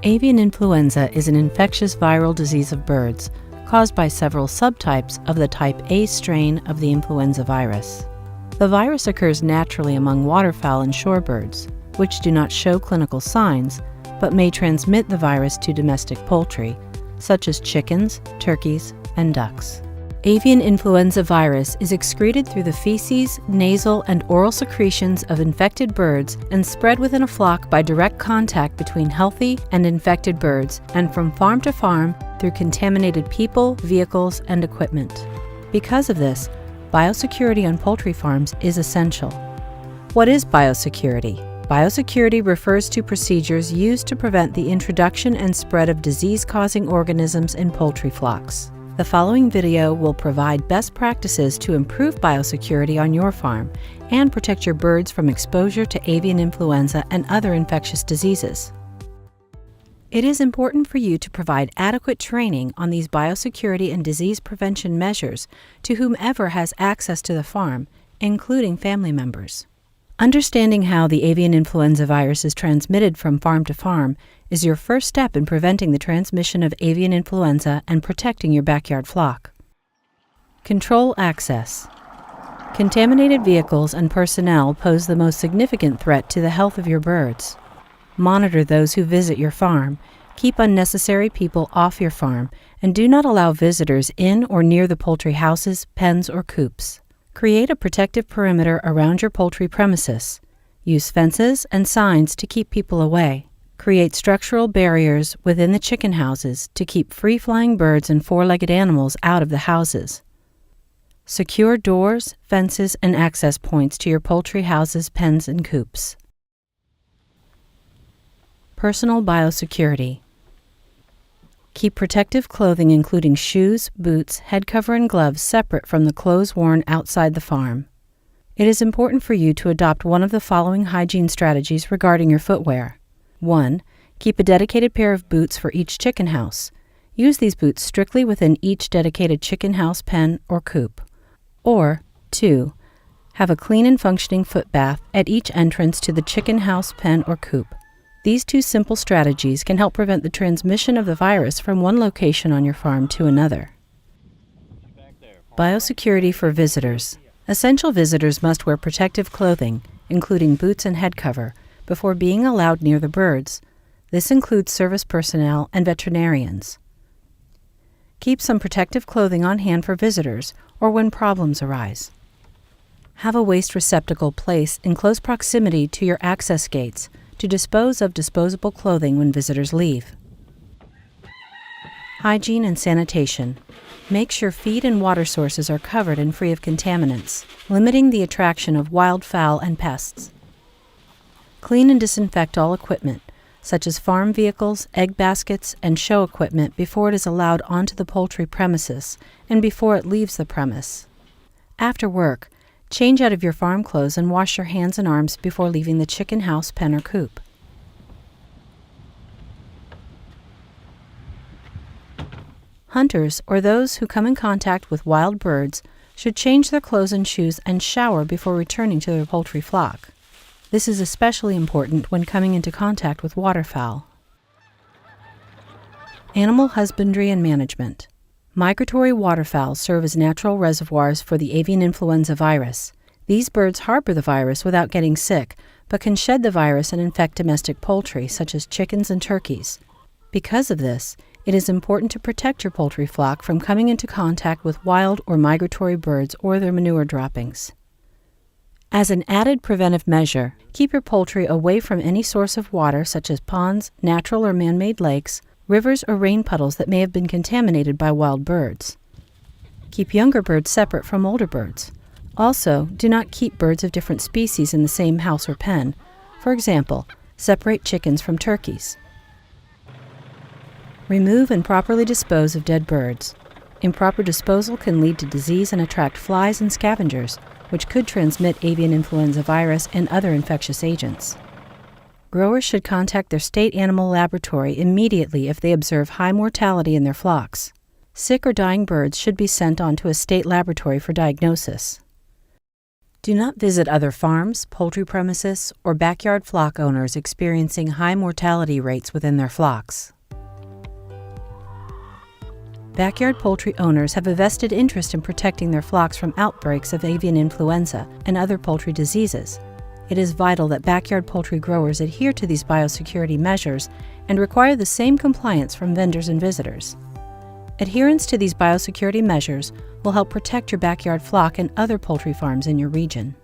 Avian influenza is an infectious viral disease of birds caused by several subtypes of the type A strain of the influenza virus. The virus occurs naturally among waterfowl and shorebirds, which do not show clinical signs, but may transmit the virus to domestic poultry, such as chickens, turkeys, and ducks. Avian influenza virus is excreted through the feces, nasal, and oral secretions of infected birds and spread within a flock by direct contact between healthy and infected birds and from farm to farm through contaminated people, vehicles, and equipment. Because of this, biosecurity on poultry farms is essential. What is biosecurity? Biosecurity refers to procedures used to prevent the introduction and spread of disease-causing organisms in poultry flocks. The following video will provide best practices to improve biosecurity on your farm and protect your birds from exposure to avian influenza and other infectious diseases. It is important for you to provide adequate training on these biosecurity and disease prevention measures to whomever has access to the farm, including family members. Understanding how the avian influenza virus is transmitted from farm to farm is your first step in preventing the transmission of avian influenza and protecting your backyard flock. Control access. Contaminated vehicles and personnel pose the most significant threat to the health of your birds. Monitor those who visit your farm, keep unnecessary people off your farm, and do not allow visitors in or near the poultry houses, pens, or coops. Create a protective perimeter around your poultry premises. Use fences and signs to keep people away. Create structural barriers within the chicken houses to keep free-flying birds and four-legged animals out of the houses. Secure doors, fences, and access points to your poultry houses, pens, and coops. Personal biosecurity. Keep protective clothing including shoes, boots, head cover, and gloves separate from the clothes worn outside the farm. It is important for you to adopt one of the following hygiene strategies regarding your footwear. 1. Keep a dedicated pair of boots for each chicken house. Use these boots strictly within each dedicated chicken house, pen, or coop. Or 2. Have a clean and functioning foot bath at each entrance to the chicken house, pen, or coop. These two simple strategies can help prevent the transmission of the virus from one location on your farm to another. Biosecurity for visitors. Essential visitors must wear protective clothing, including boots and head cover, before being allowed near the birds. This includes service personnel and veterinarians. Keep some protective clothing on hand for visitors or when problems arise. Have a waste receptacle placed in close proximity to your access gates to dispose of disposable clothing when visitors leave. Hygiene and sanitation. Make sure feed and water sources are covered and free of contaminants, limiting the attraction of wildfowl and pests. Clean and disinfect all equipment, such as farm vehicles, egg baskets, and show equipment before it is allowed onto the poultry premises and before it leaves the premise. After work, change out of your farm clothes and wash your hands and arms before leaving the chicken house, pen, or coop. Hunters, or those who come in contact with wild birds, should change their clothes and shoes and shower before returning to their poultry flock. This is especially important when coming into contact with waterfowl. Animal husbandry and management. Migratory waterfowl serve as natural reservoirs for the avian influenza virus. These birds harbor the virus without getting sick, but can shed the virus and infect domestic poultry, such as chickens and turkeys. Because of this, it is important to protect your poultry flock from coming into contact with wild or migratory birds or their manure droppings. As an added preventive measure, keep your poultry away from any source of water such as ponds, natural or man-made lakes, rivers, or rain puddles that may have been contaminated by wild birds. Keep younger birds separate from older birds. Also, do not keep birds of different species in the same house or pen. For example, separate chickens from turkeys. Remove and properly dispose of dead birds. Improper disposal can lead to disease and attract flies and scavengers, which could transmit avian influenza virus and other infectious agents. Growers should contact their state animal laboratory immediately if they observe high mortality in their flocks. Sick or dying birds should be sent on to a state laboratory for diagnosis. Do not visit other farms, poultry premises, or backyard flock owners experiencing high mortality rates within their flocks. Backyard poultry owners have a vested interest in protecting their flocks from outbreaks of avian influenza and other poultry diseases. It is vital that backyard poultry growers adhere to these biosecurity measures and require the same compliance from vendors and visitors. Adherence to these biosecurity measures will help protect your backyard flock and other poultry farms in your region.